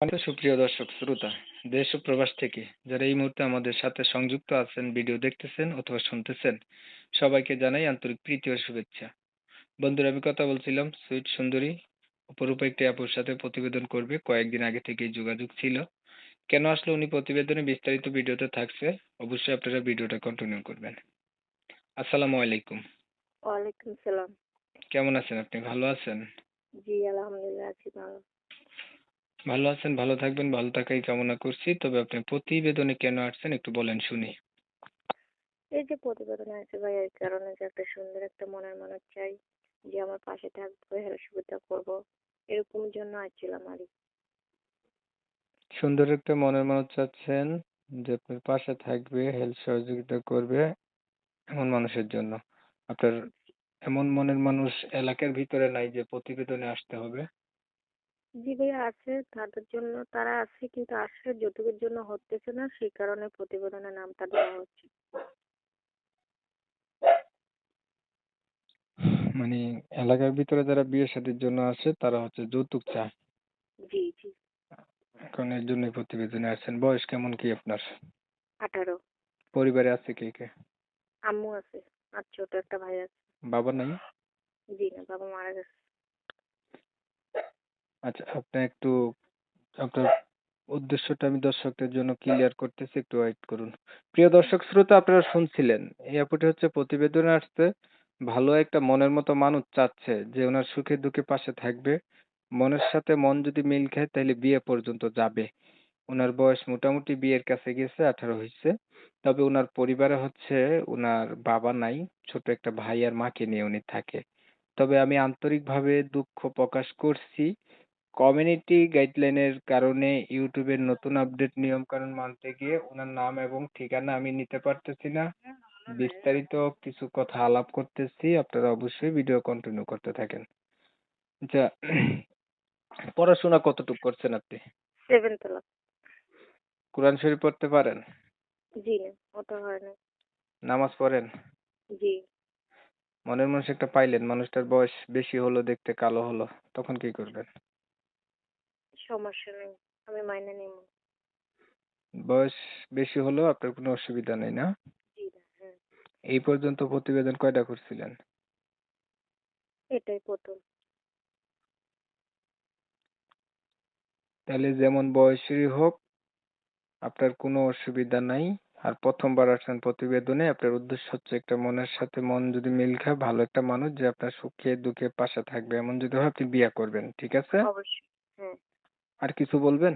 সুপ্রিয় দর্শক শ্রোতা, দেশ ও প্রবাস থেকে যারা এই মুহূর্তে আমাদের সাথে সংযুক্ত আছেন, ভিডিও দেখতেছেন অথবা শুনতেছেন, সবাইকে জানাই আন্তরিক প্রীতি ও শুভেচ্ছা। বন্ধুরা, আমি কথা বলছিলাম সুইট সুন্দরী অপরূপা একটি আপুর সাথে প্রতিবেদন করবে, কয়েকদিন আগে থেকেই যোগাযোগ ছিল। কেন আসলে উনি প্রতিবেদনে বিস্তারিত ভিডিওতে থাকছে, অবশ্যই আপনারা ভিডিওটা কন্টিনিউ করবেন। আসসালামু আলাইকুম। ওয়ালাইকুম সালাম। কেমন আছেন আপনি? ভালো আছেন? জি, আলহামদুলিল্লাহ আছি ভালো। ভালো আছেন, ভালো থাকবেন, ভালো থাকাই কামনা করছি। তবে আপনি প্রতিবেদনে কেন আসছেন একটু বলেন শুনি। এই যে প্রতিবেদনে আছে ভাই, এই কারণে যে একটা সুন্দর একটা মনের মানুষ চাই, যে আমার পাশে থাকবে, হেল্প সুবিধা করবো, এরকম জন্য আসছিলাম আর কি। সুন্দর একটা মনের মানুষ চাচ্ছেন, যে আপনার পাশে থাকবে, হেল্প সহযোগিতা করবে, এমন মানুষের জন্য। আপনার এমন মনের মানুষ এলাকার ভিতরে নাই যে প্রতিবেদনে আসতে হবে। জি ভাই আছে, তাদের জন্য তারা আছে, কিন্তু আসলে যৌতুকের জন্য হতেছে না, সেই কারণে প্রতিবেদনের নামটা দেওয়া হচ্ছে। মানে এলাকার ভিতরে যারা বিয়ে শাদীর জন্য আসে তারা হচ্ছে যৌতুক চায়। জি জি। এখন এর জন্য প্রতিবেদনে আসছেন। বয়স কেমন কি আপনার? 18। পরিবারে আছে কে কে? আম্মু আছে, আর ছোট একটা ভাই আছে। বাবা নাই? জি না, বাবা মারা গেছে। আচ্ছা, আপনি একটু আপনার উদ্দেশ্যটা আমি দর্শকদের জন্য ক্লিয়ার করতেছি, একটু ওয়েট করুন। প্রিয় দর্শক শ্রোতা, আপনারা শুনছিলেন এই আপুটি হচ্ছে প্রতিবেদনে আসছে, ভালো একটা মনের মতো মানুষ চাচ্ছে যে ওনার সুখে দুঃখে পাশে থাকবে, মনের সাথে মন যদি মিল খায় তাহলে বিয়ে পর্যন্ত যাবে। উনার বয়স মোটামুটি বিয়ের কাছে গেছে, 18 হইছে। তবে উনার পরিবারে হচ্ছে উনার বাবা নাই, ছোট একটা ভাই আর মাকে নিয়ে উনি থাকে। তবে আমি আন্তরিকভাবে দুঃখ প্রকাশ করছি, কমিউনিটি গাইডলাইনের কারণে ইউটিউবের নতুন আপডেট নিয়মকানুন মানতে গিয়ে উনার নাম এবং ঠিকানা আমি নিতে পারতেছি না। বিস্তারিত কিছু কথা আলাপ করতেছি, আপনারা অবশ্যই ভিডিও কন্টিনিউ করতে থাকেন। আচ্ছা, পড়াশোনা কতটুকু করছেন আপনি? 7 তলা। কোরআন শরীফ পড়তে পারেন? জি না, ওটা হয় না। নামাজ পড়েন? জি। মনের মানুষ একটা পাইলেন, মানুষটার বয়স বেশি হলো, দেখতে কালো হলো, তখন কি করবেন? সমস্যা নেই, আমি মাইনে নিব। বয়স বেশি হলেও আপনার কোনো অসুবিধা নেই, না? জি না, হ্যাঁ। এই পর্যন্ত প্রতিবেদন কয়টা করছিলেন? এটাই প্রথম। তাহলে যেমন বয়সেরই হোক, আপনার কোনো অসুবিধা নাই। আর প্রথমবার আসছেন প্রতিবেদনে, আপনার উদ্দেশ্য হচ্ছে একটা মনের সাথে মন যদি মিল খায়, ভালো একটা মানুষ যে আপনার সুখে দুঃখে পাশে থাকবে, এমন যদি হয় আপনি বিয়ে করবেন, ঠিক আছে? অবশ্যই। হ্যাঁ। আর কিছু বলবেন?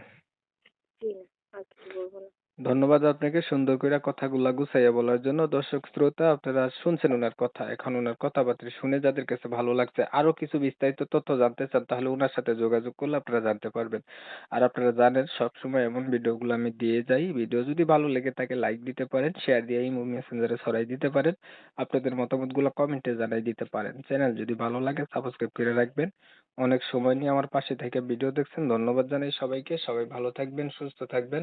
জি না, আর কিছু বলবো না। ধন্যবাদ আপনাকে সুন্দর করে কথাগুলা গুছাইয়া বলার জন্য। দর্শক শ্রোতা, আপনারা শুনছেন উনার কথা। এখন উনার কথাবার্তা শুনে যাদের কাছে ভালো লাগছে, আরো কিছু বিস্তারিত তথ্য জানতে চান, তাহলে উনার সাথে যোগাযোগ করলে আপনারা জানতে পারবেন। আর আপনারা জানেন সবসময় এমন ভিডিওগুলো আমি দিয়ে যাই। ভিডিও যদি ভালো লেগে থাকে লাইক দিতে পারেন, শেয়ার দিয়ে ইমো মেসেঞ্জারে ছড়াই দিতে পারেন। আপনাদের মতামতগুলো কমেন্টে জানাই দিতে পারেন। চ্যানেল যদি ভালো লাগে সাবস্ক্রাইব করে রাখবেন। অনেক সময় নিয়ে আমার পাশে থেকে ভিডিও দেখছেন, ধন্যবাদ জানাই সবাইকে। সবাই ভালো থাকবেন, সুস্থ থাকবেন।